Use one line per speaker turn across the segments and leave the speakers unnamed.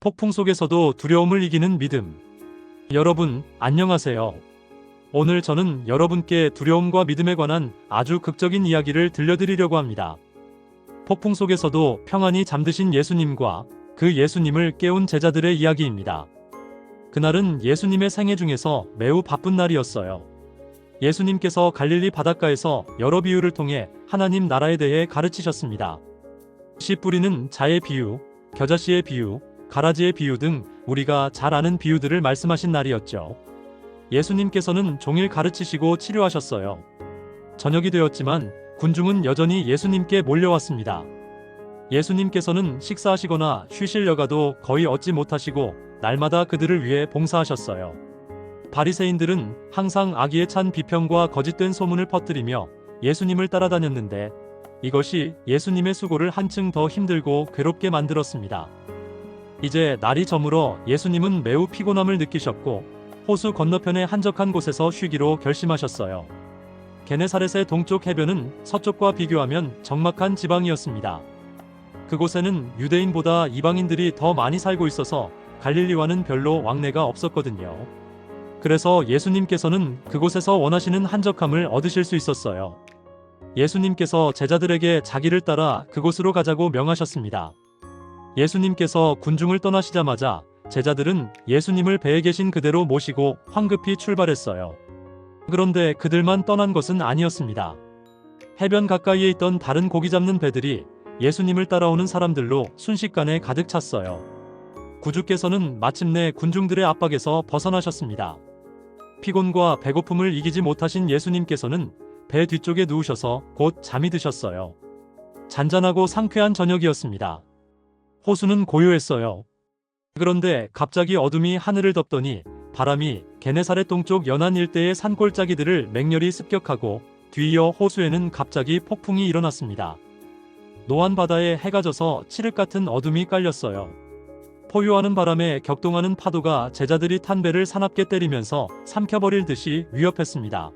폭풍 속에서도 두려움을 이기는 믿음. 여러분, 안녕하세요. 오늘 저는 여러분께 두려움과 믿음에 관한 아주 극적인 이야기를 들려드리려고 합니다. 폭풍 속에서도 평안히 잠드신 예수님과 그 예수님을 깨운 제자들의 이야기입니다. 그날은 예수님의 생애 중에서 매우 바쁜 날이었어요. 예수님께서 갈릴리 바닷가에서 여러 비유를 통해 하나님 나라에 대해 가르치셨습니다. 씨 뿌리는 자의 비유, 겨자씨의 비유, 가라지의 비유 등 우리가 잘 아는 비유들을 말씀하신 날이었죠. 예수님께서는 종일 가르치시고 치료하셨어요. 저녁이 되었지만 군중은 여전히 예수님께 몰려왔습니다. 예수님께서는 식사하시거나 쉬실 여가도 거의 얻지 못하시고 날마다 그들을 위해 봉사하셨어요. 바리새인들은 항상 악의에 찬 비평과 거짓된 소문을 퍼뜨리며 예수님을 따라다녔는데 이것이 예수님의 수고를 한층 더 힘들고 괴롭게 만들었습니다. 이제 날이 저물어 예수님은 매우 피곤함을 느끼셨고 호수 건너편의 한적한 곳에서 쉬기로 결심하셨어요. 게네사렛의 동쪽 해변은 서쪽과 비교하면 적막한 지방이었습니다. 그곳에는 유대인보다 이방인들이 더 많이 살고 있어서 갈릴리와는 별로 왕래가 없었거든요. 그래서 예수님께서는 그곳에서 원하시는 한적함을 얻으실 수 있었어요. 예수님께서 제자들에게 자기를 따라 그곳으로 가자고 명하셨습니다. 예수님께서 군중을 떠나시자마자 제자들은 예수님을 배에 계신 그대로 모시고 황급히 출발했어요. 그런데 그들만 떠난 것은 아니었습니다. 해변 가까이에 있던 다른 고기 잡는 배들이 예수님을 따라오는 사람들로 순식간에 가득 찼어요. 구주께서는 마침내 군중들의 압박에서 벗어나셨습니다. 피곤과 배고픔을 이기지 못하신 예수님께서는 배 뒤쪽에 누우셔서 곧 잠이 드셨어요. 잔잔하고 상쾌한 저녁이었습니다. 호수는 고요했어요. 그런데 갑자기 어둠이 하늘을 덮더니 바람이 게네사렛 동쪽 연안 일대의 산골짜기들을 맹렬히 습격하고 뒤이어 호수에는 갑자기 폭풍이 일어났습니다. 노한 바다에 해가 져서 칠흑 같은 어둠이 깔렸어요. 포효하는 바람에 격동하는 파도가 제자들이 탄 배를 사납게 때리면서 삼켜버릴 듯이 위협했습니다.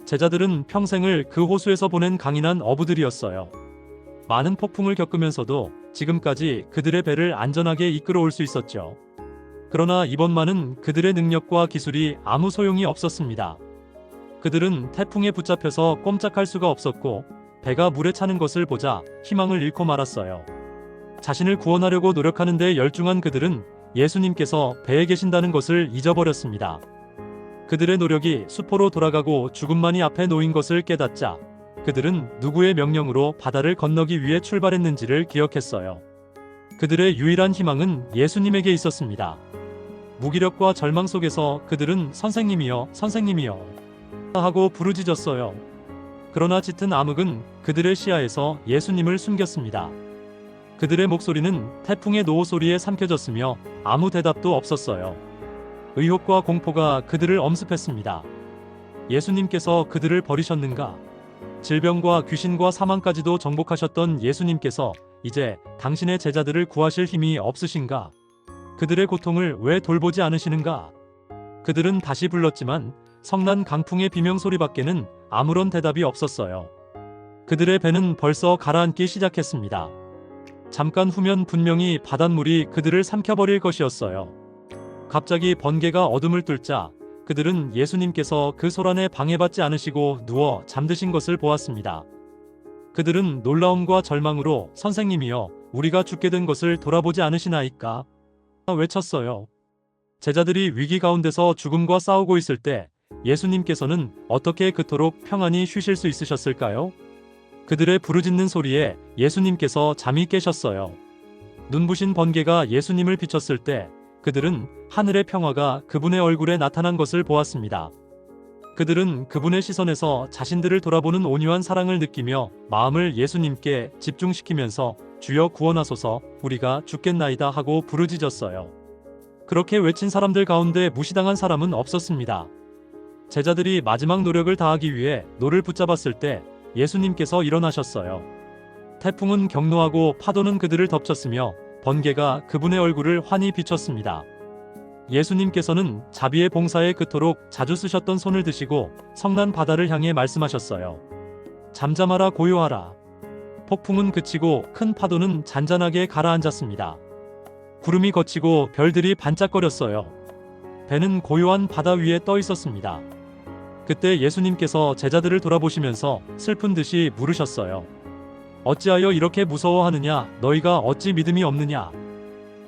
제자들은 평생을 그 호수에서 보낸 강인한 어부들이었어요. 많은 폭풍을 겪으면서도 지금까지 그들의 배를 안전하게 이끌어올 수 있었죠. 그러나 이번만은 그들의 능력과 기술이 아무 소용이 없었습니다. 그들은 태풍에 붙잡혀서 꼼짝할 수가 없었고 배가 물에 차는 것을 보자 희망을 잃고 말았어요. 자신을 구원하려고 노력하는데 열중한 그들은 예수님께서 배에 계신다는 것을 잊어버렸습니다. 그들의 노력이 수포로 돌아가고 죽음만이 앞에 놓인 것을 깨닫자 그들은 누구의 명령으로 바다를 건너기 위해 출발했는지를 기억했어요. 그들의 유일한 희망은 예수님에게 있었습니다. 무기력과 절망 속에서 그들은 선생님이여, 선생님이여 하고 부르짖었어요. 그러나 짙은 암흑은 그들의 시야에서 예수님을 숨겼습니다. 그들의 목소리는 태풍의 노호 소리에 삼켜졌으며 아무 대답도 없었어요. 의혹과 공포가 그들을 엄습했습니다. 예수님께서 그들을 버리셨는가? 질병과 귀신과 사망까지도 정복하셨던 예수님께서 이제 당신의 제자들을 구하실 힘이 없으신가? 그들의 고통을 왜 돌보지 않으시는가? 그들은 다시 불렀지만 성난 강풍의 비명소리밖에는 아무런 대답이 없었어요. 그들의 배는 벌써 가라앉기 시작했습니다. 잠깐 후면 분명히 바닷물이 그들을 삼켜버릴 것이었어요. 갑자기 번개가 어둠을 뚫자 그들은 예수님께서 그 소란에 방해받지 않으시고 누워 잠드신 것을 보았습니다. 그들은 놀라움과 절망으로 선생님이여 우리가 죽게 된 것을 돌아보지 않으시나이까? 외쳤어요. 제자들이 위기 가운데서 죽음과 싸우고 있을 때 예수님께서는 어떻게 그토록 평안히 쉬실 수 있으셨을까요? 그들의 부르짖는 소리에 예수님께서 잠이 깨셨어요. 눈부신 번개가 예수님을 비췄을 때 그들은 하늘의 평화가 그분의 얼굴에 나타난 것을 보았습니다. 그들은 그분의 시선에서 자신들을 돌아보는 온유한 사랑을 느끼며 마음을 예수님께 집중시키면서 주여 구원하소서 우리가 죽겠나이다 하고 부르짖었어요. 그렇게 외친 사람들 가운데 무시당한 사람은 없었습니다. 제자들이 마지막 노력을 다하기 위해 노를 붙잡았을 때 예수님께서 일어나셨어요. 태풍은 격노하고 파도는 그들을 덮쳤으며 번개가 그분의 얼굴을 환히 비췄습니다. 예수님께서는 자비의 봉사에 그토록 자주 쓰셨던 손을 드시고 성난 바다를 향해 말씀하셨어요. 잠잠하라 고요하라. 폭풍은 그치고 큰 파도는 잔잔하게 가라앉았습니다. 구름이 걷히고 별들이 반짝거렸어요. 배는 고요한 바다 위에 떠 있었습니다. 그때 예수님께서 제자들을 돌아보시면서 슬픈 듯이 물으셨어요. 어찌하여 이렇게 무서워하느냐? 너희가 어찌 믿음이 없느냐?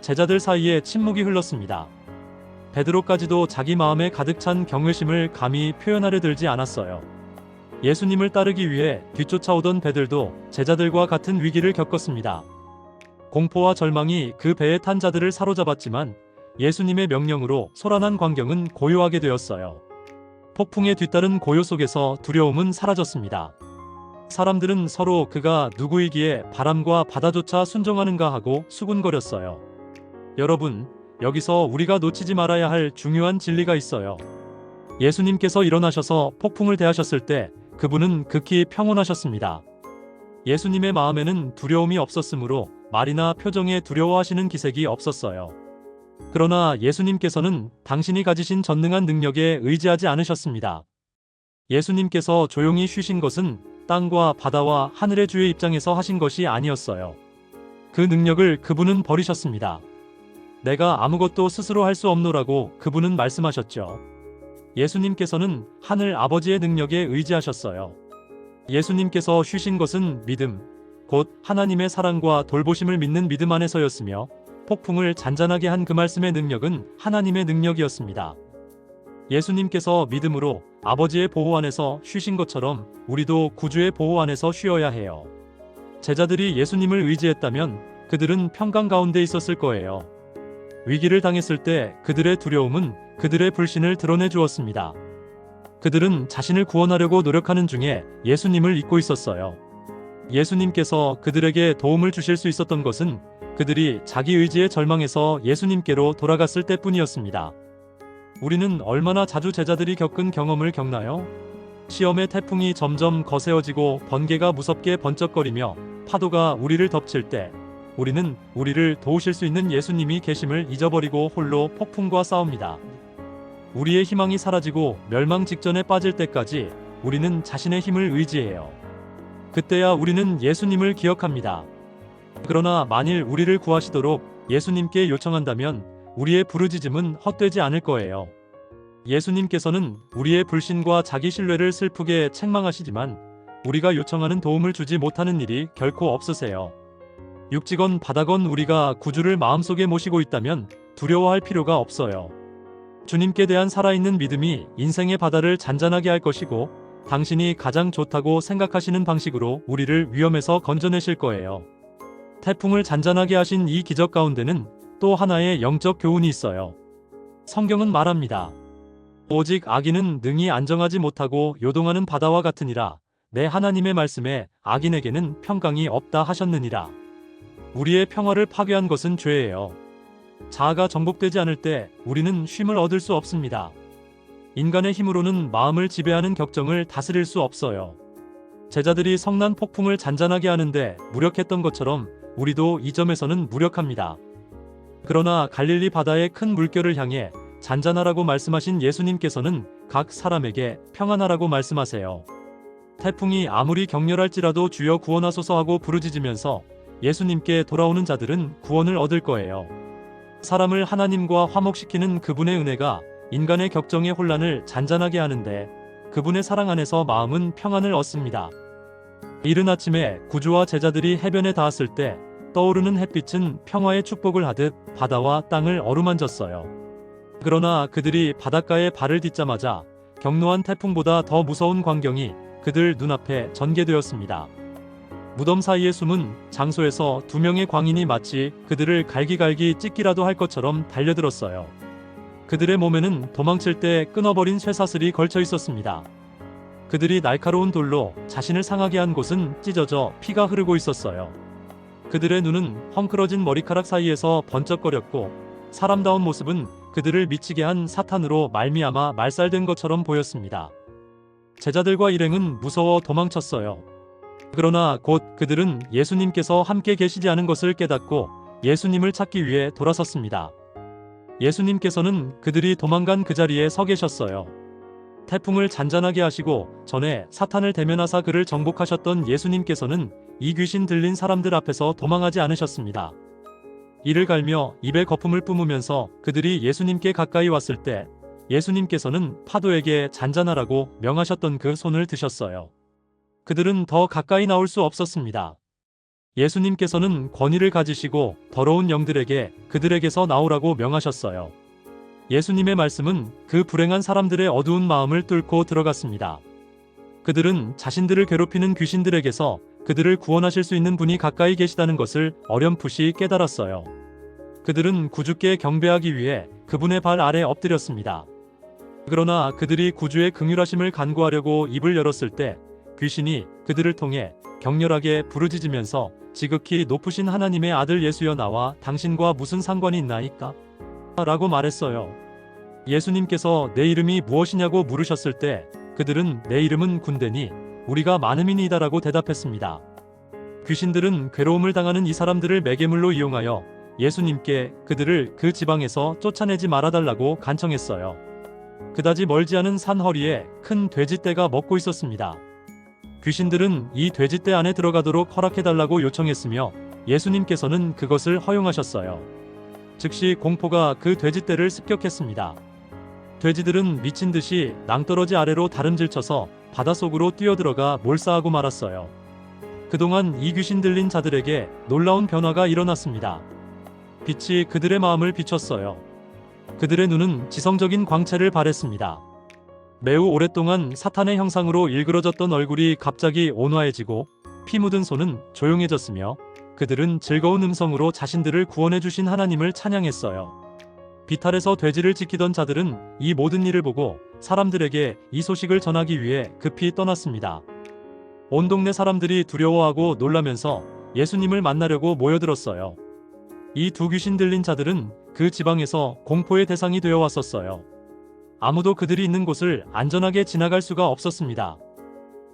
제자들 사이에 침묵이 흘렀습니다. 베드로까지도 자기 마음에 가득 찬 경외심을 감히 표현하려 들지 않았어요. 예수님을 따르기 위해 뒤쫓아오던 배들도 제자들과 같은 위기를 겪었습니다. 공포와 절망이 그 배에 탄 자들을 사로잡았지만 예수님의 명령으로 소란한 광경은 고요하게 되었어요. 폭풍에 뒤따른 고요 속에서 두려움은 사라졌습니다. 사람들은 서로 그가 누구이기에 바람과 바다조차 순종하는가 하고 수군거렸어요. 여러분, 여기서 우리가 놓치지 말아야 할 중요한 진리가 있어요. 예수님께서 일어나셔서 폭풍을 대하셨을 때 그분은 극히 평온하셨습니다. 예수님의 마음에는 두려움이 없었으므로 말이나 표정에 두려워하시는 기색이 없었어요. 그러나 예수님께서는 당신이 가지신 전능한 능력에 의지하지 않으셨습니다. 예수님께서 조용히 쉬신 것은 땅과 바다와 하늘의 주의 입장에서 하신 것이 아니었어요. 그 능력을 그분은 버리셨습니다. 내가 아무것도 스스로 할 수 없노라고 그분은 말씀하셨죠. 예수님께서는 하늘 아버지의 능력에 의지하셨어요. 예수님께서 쉬신 것은 믿음, 곧 하나님의 사랑과 돌보심을 믿는 믿음 안에서였으며 폭풍을 잔잔하게 한 그 말씀의 능력은 하나님의 능력이었습니다. 예수님께서 믿음으로 아버지의 보호 안에서 쉬신 것처럼 우리도 구주의 보호 안에서 쉬어야 해요. 제자들이 예수님을 의지했다면 그들은 평강 가운데 있었을 거예요. 위기를 당했을 때 그들의 두려움은 그들의 불신을 드러내 주었습니다. 그들은 자신을 구원하려고 노력하는 중에 예수님을 잊고 있었어요. 예수님께서 그들에게 도움을 주실 수 있었던 것은 그들이 자기 의지에 절망해서 예수님께로 돌아갔을 때뿐이었습니다. 우리는 얼마나 자주 제자들이 겪은 경험을 겪나요? 시험의 태풍이 점점 거세어지고 번개가 무섭게 번쩍거리며 파도가 우리를 덮칠 때 우리는 우리를 도우실 수 있는 예수님이 계심을 잊어버리고 홀로 폭풍과 싸웁니다. 우리의 희망이 사라지고 멸망 직전에 빠질 때까지 우리는 자신의 힘을 의지해요. 그때야 우리는 예수님을 기억합니다. 그러나 만일 우리를 구하시도록 예수님께 요청한다면 우리의 부르짖음은 헛되지 않을 거예요. 예수님께서는 우리의 불신과 자기 신뢰를 슬프게 책망하시지만 우리가 요청하는 도움을 주지 못하는 일이 결코 없으세요. 육지건 바다건 우리가 구주를 마음속에 모시고 있다면 두려워할 필요가 없어요. 주님께 대한 살아있는 믿음이 인생의 바다를 잔잔하게 할 것이고 당신이 가장 좋다고 생각하시는 방식으로 우리를 위험에서 건져내실 거예요. 태풍을 잔잔하게 하신 이 기적 가운데는 또 하나의 영적 교훈이 있어요. 성경은 말합니다. 오직 악인은 능히 안정하지 못하고 요동하는 바다와 같으니라. 내 하나님의 말씀에 악인에게는 평강이 없다 하셨느니라. 우리의 평화를 파괴한 것은 죄예요. 자아가 정복되지 않을 때 우리는 쉼을 얻을 수 없습니다. 인간의 힘으로는 마음을 지배하는 격정을 다스릴 수 없어요. 제자들이 성난 폭풍을 잔잔하게 하는데 무력했던 것처럼 우리도 이 점에서는 무력합니다. 그러나 갈릴리 바다의 큰 물결을 향해 잔잔하라고 말씀하신 예수님께서는 각 사람에게 평안하라고 말씀하세요. 태풍이 아무리 격렬할지라도 주여 구원하소서 하고 부르짖으면서 예수님께 돌아오는 자들은 구원을 얻을 거예요. 사람을 하나님과 화목시키는 그분의 은혜가 인간의 격정의 혼란을 잔잔하게 하는데 그분의 사랑 안에서 마음은 평안을 얻습니다. 이른 아침에 구주와 제자들이 해변에 닿았을 때 떠오르는 햇빛은 평화의 축복을 하듯 바다와 땅을 어루만졌어요. 그러나 그들이 바닷가에 발을 딛자마자 격노한 태풍보다 더 무서운 광경이 그들 눈앞에 전개되었습니다. 무덤 사이에 숨은 장소에서 두 명의 광인이 마치 그들을 갈기갈기 찢기라도 할 것처럼 달려들었어요. 그들의 몸에는 도망칠 때 끊어버린 쇠사슬이 걸쳐 있었습니다. 그들이 날카로운 돌로 자신을 상하게 한 곳은 찢어져 피가 흐르고 있었어요. 그들의 눈은 헝클어진 머리카락 사이에서 번쩍거렸고 사람다운 모습은 그들을 미치게 한 사탄으로 말미암아 말살된 것처럼 보였습니다. 제자들과 일행은 무서워 도망쳤어요. 그러나 곧 그들은 예수님께서 함께 계시지 않은 것을 깨닫고 예수님을 찾기 위해 돌아섰습니다. 예수님께서는 그들이 도망간 그 자리에 서 계셨어요. 태풍을 잔잔하게 하시고 전에 사탄을 대면하사 그를 정복하셨던 예수님께서는 이 귀신 들린 사람들 앞에서 도망하지 않으셨습니다. 이를 갈며 입에 거품을 뿜으면서 그들이 예수님께 가까이 왔을 때 예수님께서는 파도에게 잔잔하라고 명하셨던 그 손을 드셨어요. 그들은 더 가까이 나올 수 없었습니다. 예수님께서는 권위를 가지시고 더러운 영들에게 그들에게서 나오라고 명하셨어요. 예수님의 말씀은 그 불행한 사람들의 어두운 마음을 뚫고 들어갔습니다. 그들은 자신들을 괴롭히는 귀신들에게서 그들을 구원하실 수 있는 분이 가까이 계시다는 것을 어렴풋이 깨달았어요. 그들은 구주께 경배하기 위해 그분의 발 아래 엎드렸습니다. 그러나 그들이 구주의 긍휼하심을 간구하려고 입을 열었을 때 귀신이 그들을 통해 격렬하게 부르짖으면서 지극히 높으신 하나님의 아들 예수여 나와 당신과 무슨 상관이 있나이까? 라고 말했어요. 예수님께서 내 이름이 무엇이냐고 물으셨을 때 그들은 내 이름은 군대니 우리가 많음이니이다라고 대답했습니다. 귀신들은 괴로움을 당하는 이 사람들을 매개물로 이용하여 예수님께 그들을 그 지방에서 쫓아내지 말아달라고 간청했어요. 그다지 멀지 않은 산 허리에 큰 돼지떼가 먹고 있었습니다. 귀신들은 이 돼지떼 안에 들어가도록 허락해달라고 요청했으며 예수님께서는 그것을 허용하셨어요. 즉시 공포가 그 돼지떼를 습격했습니다. 돼지들은 미친 듯이 낭떠러지 아래로 다름질쳐서 바닷속으로 뛰어들어가 몰사하고 말았어요. 그동안 이 귀신 들린 자들에게 놀라운 변화가 일어났습니다. 빛이 그들의 마음을 비췄어요. 그들의 눈은 지성적인 광채를 발했습니다. 매우 오랫동안 사탄의 형상으로 일그러졌던 얼굴이 갑자기 온화해지고 피 묻은 손은 조용해졌으며 그들은 즐거운 음성으로 자신들을 구원해 주신 하나님을 찬양했어요. 비탈에서 돼지를 지키던 자들은 이 모든 일을 보고 사람들에게 이 소식을 전하기 위해 급히 떠났습니다. 온 동네 사람들이 두려워하고 놀라면서 예수님을 만나려고 모여들었어요. 이 두 귀신 들린 자들은 그 지방에서 공포의 대상이 되어 왔었어요. 아무도 그들이 있는 곳을 안전하게 지나갈 수가 없었습니다.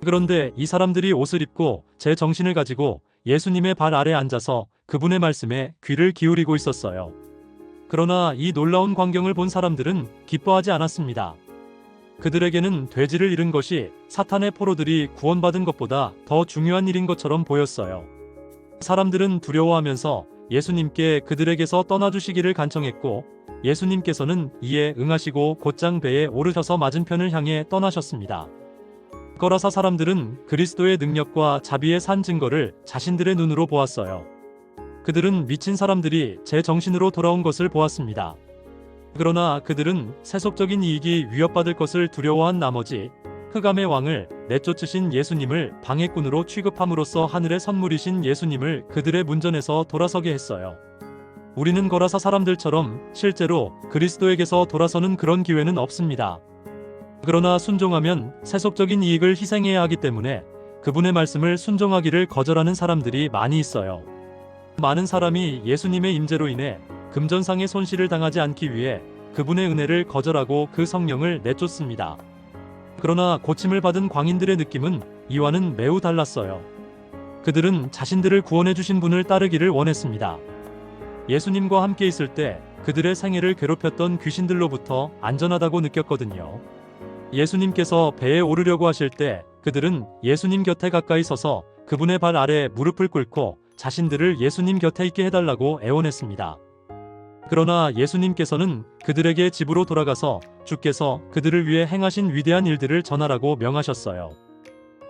그런데 이 사람들이 옷을 입고 제 정신을 가지고 예수님의 발 아래 앉아서 그분의 말씀에 귀를 기울이고 있었어요. 그러나 이 놀라운 광경을 본 사람들은 기뻐하지 않았습니다. 그들에게는 돼지를 잃은 것이 사탄의 포로들이 구원받은 것보다 더 중요한 일인 것처럼 보였어요. 사람들은 두려워하면서 예수님께 그들에게서 떠나주시기를 간청했고 예수님께서는 이에 응하시고 곧장 배에 오르셔서 맞은편을 향해 떠나셨습니다. 거라사 사람들은 그리스도의 능력과 자비의 산 증거를 자신들의 눈으로 보았어요. 그들은 미친 사람들이 제 정신으로 돌아온 것을 보았습니다. 그러나 그들은 세속적인 이익이 위협받을 것을 두려워한 나머지 흑암의 왕을 내쫓으신 예수님을 방해꾼으로 취급함으로써 하늘의 선물이신 예수님을 그들의 문전에서 돌아서게 했어요. 우리는 거라사 사람들처럼 실제로 그리스도에게서 돌아서는 그런 기회는 없습니다. 그러나 순종하면 세속적인 이익을 희생해야 하기 때문에 그분의 말씀을 순종하기를 거절하는 사람들이 많이 있어요. 많은 사람이 예수님의 임재로 인해 금전상의 손실을 당하지 않기 위해 그분의 은혜를 거절하고 그 성령을 내쫓습니다. 그러나 고침을 받은 광인들의 느낌은 이와는 매우 달랐어요. 그들은 자신들을 구원해 주신 분을 따르기를 원했습니다. 예수님과 함께 있을 때 그들의 생애를 괴롭혔던 귀신들로부터 안전하다고 느꼈거든요. 예수님께서 배에 오르려고 하실 때 그들은 예수님 곁에 가까이 서서 그분의 발 아래 무릎을 꿇고 자신들을 예수님 곁에 있게 해달라고 애원했습니다. 그러나 예수님께서는 그들에게 집으로 돌아가서 주께서 그들을 위해 행하신 위대한 일들을 전하라고 명하셨어요.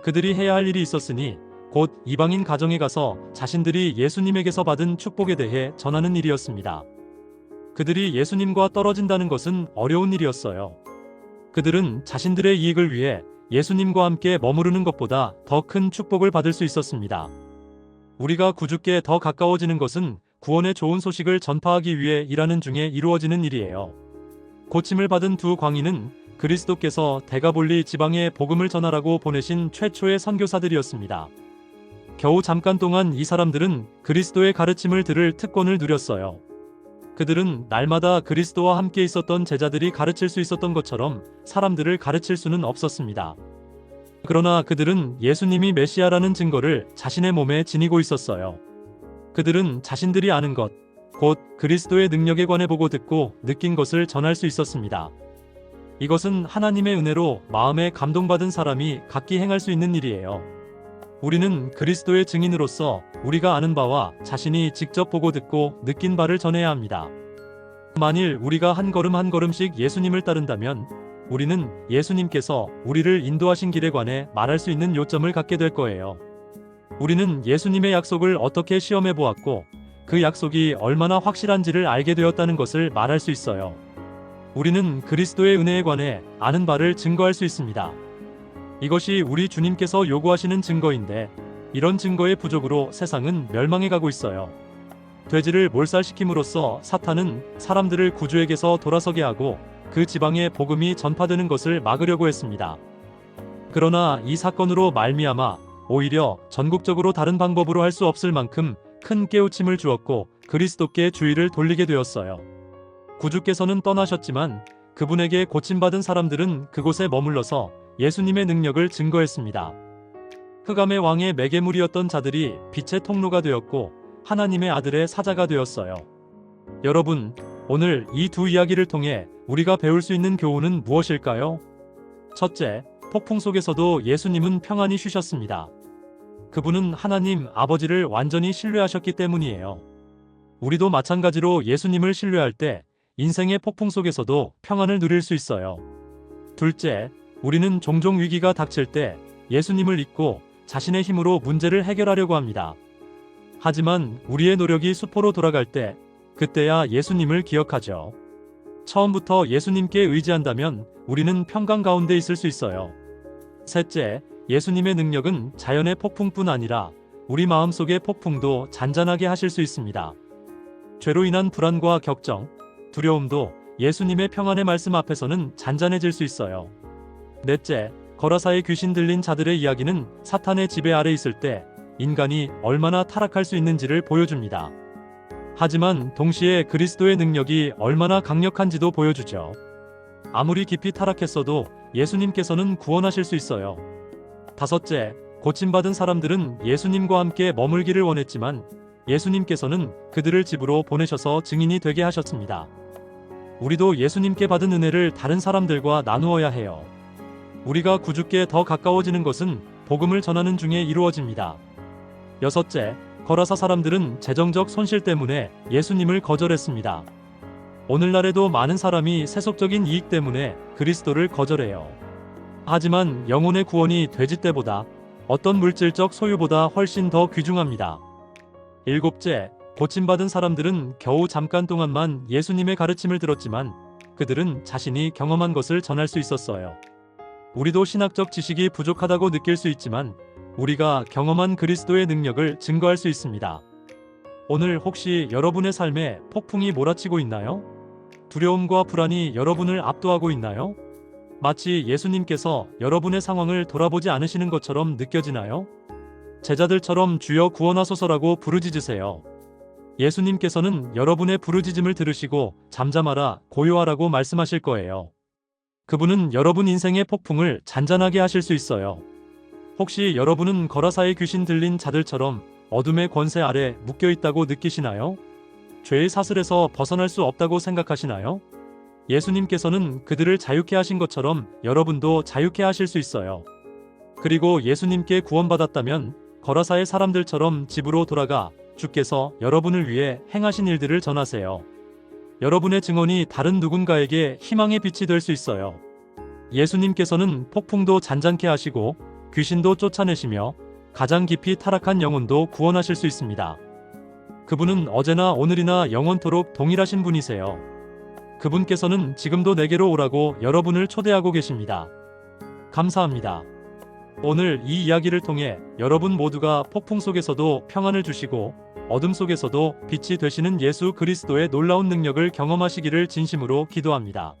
그들이 해야 할 일이 있었으니 곧 이방인 가정에 가서 자신들이 예수님에게서 받은 축복에 대해 전하는 일이었습니다. 그들이 예수님과 떨어진다는 것은 어려운 일이었어요. 그들은 자신들의 이익을 위해 예수님과 함께 머무르는 것보다 더 큰 축복을 받을 수 있었습니다. 우리가 구주께 더 가까워지는 것은 구원의 좋은 소식을 전파하기 위해 일하는 중에 이루어지는 일이에요. 고침을 받은 두 광인은 그리스도께서 데가볼리 지방에 복음을 전하라고 보내신 최초의 선교사들이었습니다. 겨우 잠깐 동안 이 사람들은 그리스도의 가르침을 들을 특권을 누렸어요. 그들은 날마다 그리스도와 함께 있었던 제자들이 가르칠 수 있었던 것처럼 사람들을 가르칠 수는 없었습니다. 그러나 그들은 예수님이 메시아라는 증거를 자신의 몸에 지니고 있었어요. 그들은 자신들이 아는 것, 곧 그리스도의 능력에 관해 보고 듣고 느낀 것을 전할 수 있었습니다. 이것은 하나님의 은혜로 마음에 감동받은 사람이 각기 행할 수 있는 일이에요. 우리는 그리스도의 증인으로서 우리가 아는 바와 자신이 직접 보고 듣고 느낀 바를 전해야 합니다. 만일 우리가 한 걸음 한 걸음씩 예수님을 따른다면 우리는 예수님께서 우리를 인도하신 길에 관해 말할 수 있는 요점을 갖게 될 거예요. 우리는 예수님의 약속을 어떻게 시험해 보았고 그 약속이 얼마나 확실한지를 알게 되었다는 것을 말할 수 있어요. 우리는 그리스도의 은혜에 관해 아는 바를 증거할 수 있습니다. 이것이 우리 주님께서 요구하시는 증거인데 이런 증거의 부족으로 세상은 멸망해 가고 있어요. 돼지를 몰살시킴으로써 사탄은 사람들을 구주에게서 돌아서게 하고 그 지방에 복음이 전파되는 것을 막으려고 했습니다. 그러나 이 사건으로 말미암아 오히려 전국적으로 다른 방법으로 할 수 없을 만큼 큰 깨우침을 주었고 그리스도께 주의를 돌리게 되었어요. 구주께서는 떠나셨지만 그분에게 고침받은 사람들은 그곳에 머물러서 예수님의 능력을 증거했습니다. 흑암의 왕의 매개물이었던 자들이 빛의 통로가 되었고 하나님의 아들의 사자가 되었어요. 여러분, 오늘 이 두 이야기를 통해 우리가 배울 수 있는 교훈은 무엇일까요? 첫째, 폭풍 속에서도 예수님은 평안히 쉬셨습니다. 그분은 하나님 아버지를 완전히 신뢰하셨기 때문이에요. 우리도 마찬가지로 예수님을 신뢰할 때 인생의 폭풍 속에서도 평안을 누릴 수 있어요. 둘째, 우리는 종종 위기가 닥칠 때 예수님을 잊고 자신의 힘으로 문제를 해결하려고 합니다. 하지만 우리의 노력이 수포로 돌아갈 때 그때야 예수님을 기억하죠. 처음부터 예수님께 의지한다면 우리는 평강 가운데 있을 수 있어요. 셋째, 예수님의 능력은 자연의 폭풍뿐 아니라 우리 마음속의 폭풍도 잔잔하게 하실 수 있습니다. 죄로 인한 불안과 격정, 두려움도 예수님의 평안의 말씀 앞에서는 잔잔해질 수 있어요. 넷째, 거라사의 귀신 들린 자들의 이야기는 사탄의 지배 아래 있을 때 인간이 얼마나 타락할 수 있는지를 보여줍니다. 하지만 동시에 그리스도의 능력이 얼마나 강력한지도 보여주죠. 아무리 깊이 타락했어도 예수님께서는 구원하실 수 있어요. 다섯째, 고침받은 사람들은 예수님과 함께 머물기를 원했지만 예수님께서는 그들을 집으로 보내셔서 증인이 되게 하셨습니다. 우리도 예수님께 받은 은혜를 다른 사람들과 나누어야 해요. 우리가 구주께 더 가까워지는 것은 복음을 전하는 중에 이루어집니다. 여섯째, 거라사 사람들은 재정적 손실 때문에 예수님을 거절했습니다. 오늘날에도 많은 사람이 세속적인 이익 때문에 그리스도를 거절해요. 하지만 영혼의 구원이 돼지 떼보다 어떤 물질적 소유보다 훨씬 더 귀중합니다. 일곱째, 고침받은 사람들은 겨우 잠깐 동안만 예수님의 가르침을 들었지만 그들은 자신이 경험한 것을 전할 수 있었어요. 우리도 신학적 지식이 부족하다고 느낄 수 있지만 우리가 경험한 그리스도의 능력을 증거할 수 있습니다. 오늘 혹시 여러분의 삶에 폭풍이 몰아치고 있나요? 두려움과 불안이 여러분을 압도하고 있나요? 마치 예수님께서 여러분의 상황을 돌아보지 않으시는 것처럼 느껴지나요? 제자들처럼 주여 구원하소서라고 부르짖으세요. 예수님께서는 여러분의 부르짖음을 들으시고 잠잠하라, 고요하라고 말씀하실 거예요. 그분은 여러분 인생의 폭풍을 잔잔하게 하실 수 있어요. 혹시 여러분은 거라사의 귀신 들린 자들처럼 어둠의 권세 아래 묶여 있다고 느끼시나요? 죄의 사슬에서 벗어날 수 없다고 생각하시나요? 예수님께서는 그들을 자유케 하신 것처럼 여러분도 자유케 하실 수 있어요. 그리고 예수님께 구원받았다면 거라사의 사람들처럼 집으로 돌아가 주께서 여러분을 위해 행하신 일들을 전하세요. 여러분의 증언이 다른 누군가에게 희망의 빛이 될 수 있어요. 예수님께서는 폭풍도 잔잔케 하시고 귀신도 쫓아내시며 가장 깊이 타락한 영혼도 구원하실 수 있습니다. 그분은 어제나 오늘이나 영원토록 동일하신 분이세요. 그분께서는 지금도 내게로 오라고 여러분을 초대하고 계십니다. 감사합니다. 오늘 이 이야기를 통해 여러분 모두가 폭풍 속에서도 평안을 주시고 어둠 속에서도 빛이 되시는 예수 그리스도의 놀라운 능력을 경험하시기를 진심으로 기도합니다.